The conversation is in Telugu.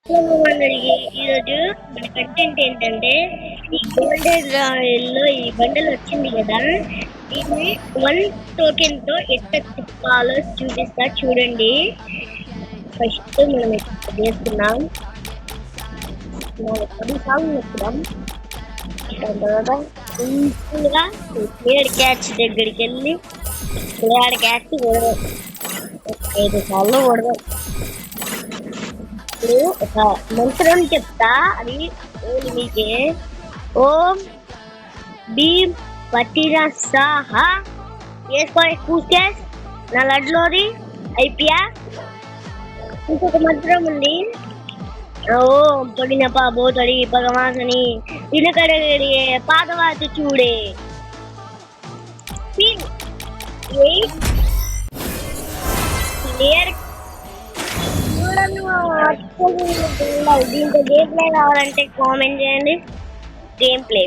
ఈరోజు మన కంటెంట్ ఏంటంటే ఈ గోల్డెన్ రాయల్లో ఈ బండల్ వచ్చింది కదా, దీన్ని 1 టోకెన్ తో ఎట్లా తిప్పాలో చూపిస్తా చూడండి. ఫస్ట్ మనం ఇక్కడ చేస్తున్నాం, 10 సార్లు నొక్కుదాం. దాని తర్వాత సింపుల్గా ప్లేయర్ క్యాచ్ దగ్గరికి వెళ్ళి ప్లేయర్ క్యాచ్ కొడదాం. 5 సార్లు కొడదాం. ఇప్పుడు ఒక మంత్రం చెప్తా, అది మీకే. ఓం భీం పట్టిన సాహా వేసుకోవాలి కూసేస్ నా లడ్లోది అయిపోయా. ఇంకొక మంత్రం ఉంది, ఓం పొడిన పాబోతడి పగమాసని తినకడగడి పాదవాసు చూడే. ప్లేయర్ దీంతో గేమ్ ప్లే కావాలంటే కామెంట్ చేయండి. Game play